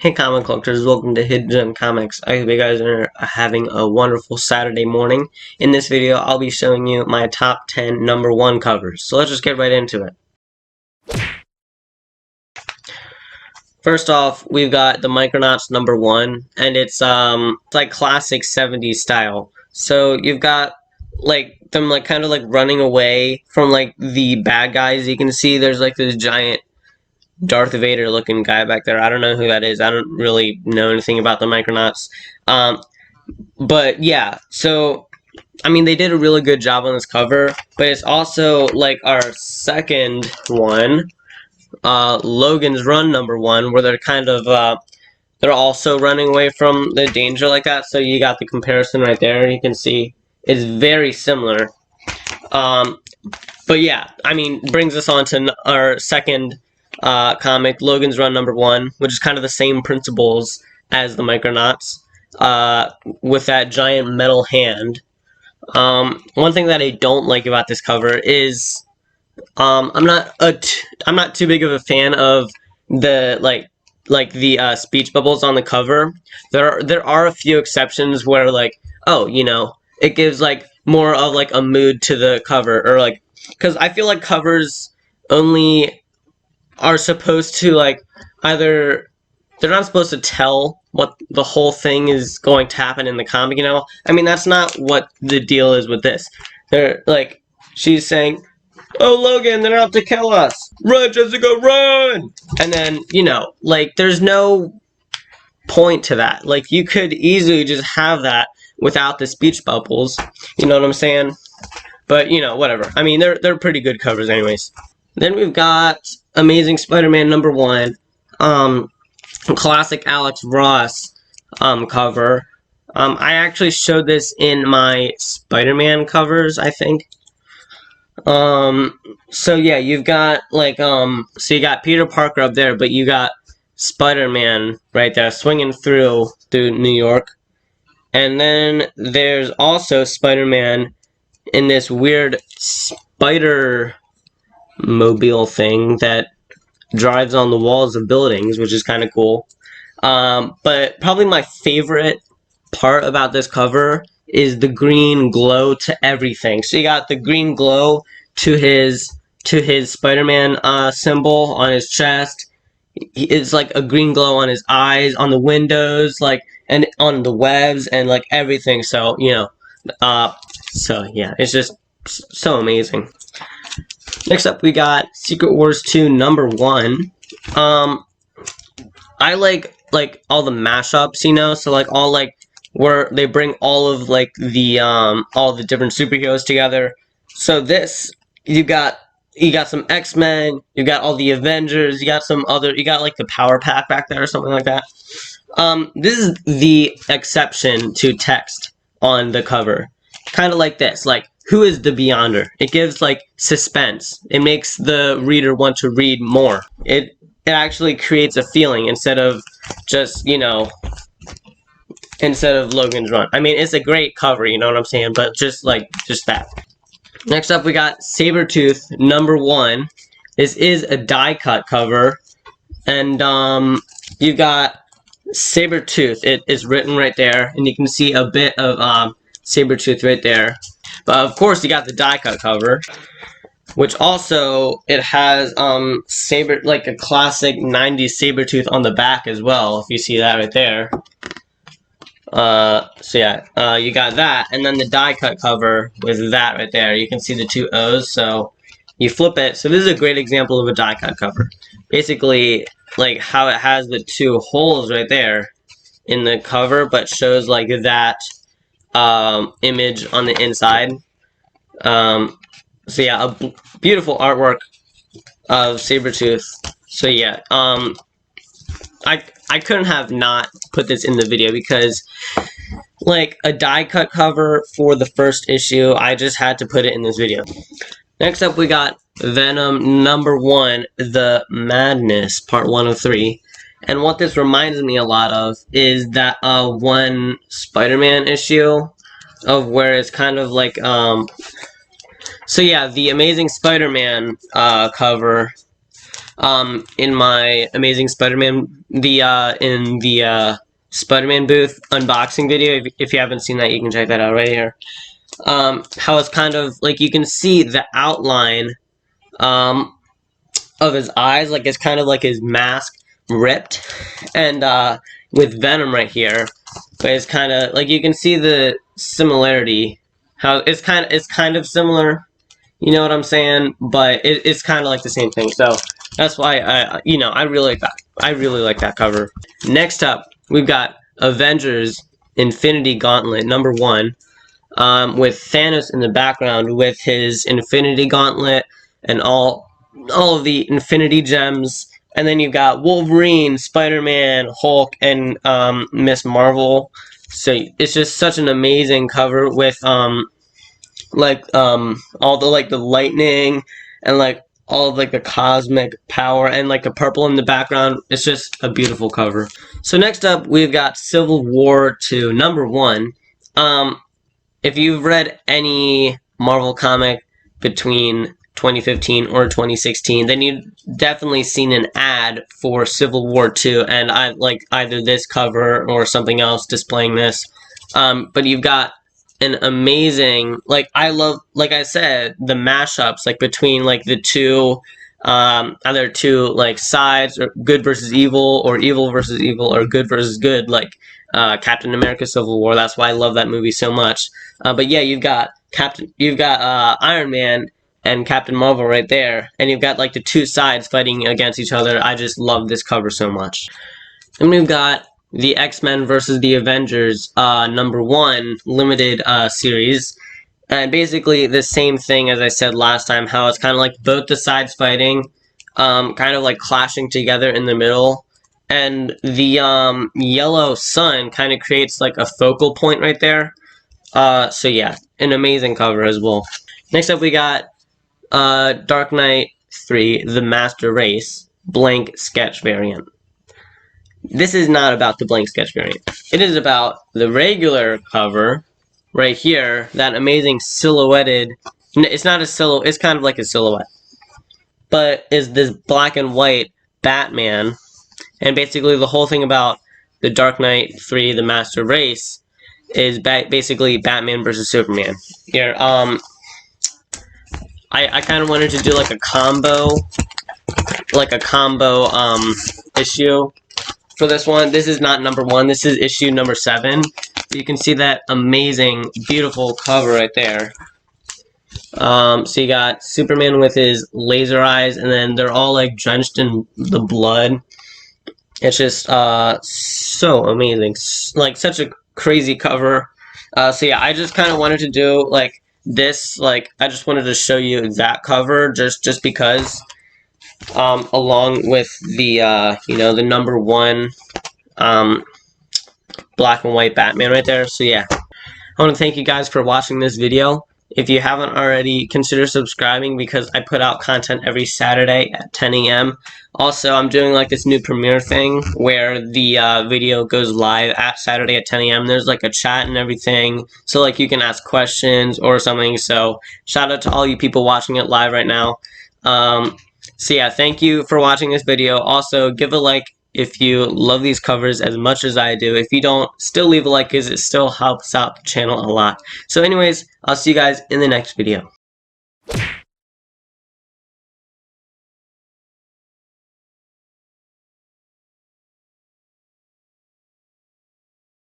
Hey comic collectors, welcome to Hidden Gem Comics. I hope you guys are having a wonderful Saturday morning. In this video, I'll be showing you my top 10 #1 covers. So let's just get right into it. First off, we've got the Micronauts #1, and it's like classic 70s style. So you've got like them like kind of like running away from like the bad guys. You can see there's like this giant Darth Vader looking guy back there. I don't know who that is. I don't really know anything about the Micronauts. But yeah, so I mean they did a really good job on this cover, but it's also like our second one, Logan's Run #1, where they're kind of they're also running away from the danger like that. So you got the comparison right there. You can see it's very similar. But yeah, I mean, brings us on to our second comic, Logan's Run #1, which is kind of the same principles as the Micronauts, with that giant metal hand. One thing that I don't like about this cover is I'm not too big of a fan of the the speech bubbles on the cover. There are a few exceptions where like, oh, you know, it gives like more of like a mood to the cover, or like, because I feel like covers only are supposed to like either they're not supposed to tell what the whole thing is going to happen in the comic, you know? I mean, that's not what the deal is with this. They're like, she's saying, "Oh, Logan, they're out to kill us. Run, Jessica, run!" And then, you know, like, there's no point to that. Like, you could easily just have that without the speech bubbles. You know what I'm saying? But, you know, whatever. I mean, they're pretty good covers anyways. Then we've got Amazing Spider-Man #1. Classic Alex Ross cover. I actually showed this in my SpiderMan covers, I think. So yeah, you've got like so you got Peter Parker up there, but you got Spider-Man right there swinging through New York. And then there's also Spider-Man in this weird spider mobile thing that drives on the walls of buildings, which is kind of cool. But probably my favorite part about this cover is the green glow to everything. So you got the green glow to his Spider-Man symbol on his chest. It's like a green glow on his eyes, on the windows, like, and on the webs and like everything. So, you know, so yeah, it's just so amazing. Next up, we got Secret Wars 2 #1. I like all the mashups, you know, so like all like where they bring all of like the all the different superheroes together. So this, you got some X-Men, you got all the Avengers, you got like the Power Pack back there or something like that. This is the exception to text on the cover. Kind of like this, like, who is the Beyonder? It gives like suspense. It makes the reader want to read more. It actually creates a feeling instead of just, you know, instead of Logan's Run. I mean, it's a great cover, you know what I'm saying? But just that. Next up, we got Sabretooth #1. This is a die cut cover, and you got Sabretooth. It is written right there, and you can see a bit of Sabretooth right there. But of course, you got the die cut cover, which also it has like a classic 90s Sabretooth on the back as well, if you see that right there. So yeah, you got that, and then the die cut cover with that right there. You can see the two O's, so you flip it. So this is a great example of a die cut cover. Basically, like how it has the two holes right there in the cover, but shows like that image on the inside. So yeah, a beautiful artwork of Sabretooth. So yeah, I couldn't have not put this in the video because like a die cut cover for the first issue, I just had to put it in this video. Next up, we got Venom #1, The Madness, Part 1 of 3. And what this reminds me a lot of is that one Spider-Man issue of where it's kind of like so yeah, the Amazing Spider-Man cover. in my Amazing Spider-Man, in the Spider-Man booth unboxing video. If you haven't seen that, you can check that out right here. How it's kind of like you can see the outline of his eyes, like it's kind of like his mask ripped, and with Venom right here, but it's kind of like you can see the similarity. How it's kind of similar, you know what I'm saying? But it's kind of like the same thing. So that's why I really like that. I really like that cover. Next up, we've got Avengers Infinity Gauntlet #1, with Thanos in the background with his Infinity Gauntlet and all of the Infinity Gems. And then you've got Wolverine, Spider-Man, Hulk, and Miss Marvel. So it's just such an amazing cover with all the lightning and like all of like the cosmic power and like the purple in the background. It's just a beautiful cover. So next up, we've got Civil War 2 #1. If you've read any Marvel comic between 2015 or 2016, then you've definitely seen an ad for Civil War 2, and I like either this cover or something else displaying this. But you've got an amazing, like I love, like I said, the mashups like between like the two either two like sides, or good versus evil, or evil versus evil, or good versus good, like Captain America Civil War. That's why I love that movie so much. But yeah, you've got Iron Man and Captain Marvel right there, and you've got like the two sides fighting against each other. I just love this cover so much. And we've got the X-Men versus the Avengers #1 limited series. And basically the same thing as I said last time, how it's kind of like both the sides fighting, kind of like clashing together in the middle. And the yellow sun kind of creates like a focal point right there. So yeah, an amazing cover as well. Next up we got Dark Knight 3, The Master Race, blank sketch variant. This is not about the blank sketch variant. It is about the regular cover right here, that amazing silhouetted, it's not a silhouette, it's kind of like a silhouette, but is this black and white Batman. And basically the whole thing about the Dark Knight 3, The Master Race, is basically Batman versus Superman. Here, I kind of wanted to do like a combo issue for this one. This is not #1, this is issue #7. So you can see that amazing, beautiful cover right there. So you got Superman with his laser eyes, and then they're all like drenched in the blood. It's just so amazing, like such a crazy cover. So yeah, I just kind of wanted to do like this, like I just wanted to show you that cover just because, along with the the #1 black and white Batman right there. So yeah, I want to thank you guys for watching this video. If you haven't already, consider subscribing, because I put out content every Saturday at 10 a.m. Also, I'm doing like this new premiere thing where the video goes live at Saturday at 10 a.m. There's like a chat and everything, so like you can ask questions or something. So shout out to all you people watching it live right now. So yeah, thank you for watching this video. Also, give a like if you love these covers as much as I do. If you don't, still leave a like, because it still helps out the channel a lot. So anyways, I'll see you guys in the next video.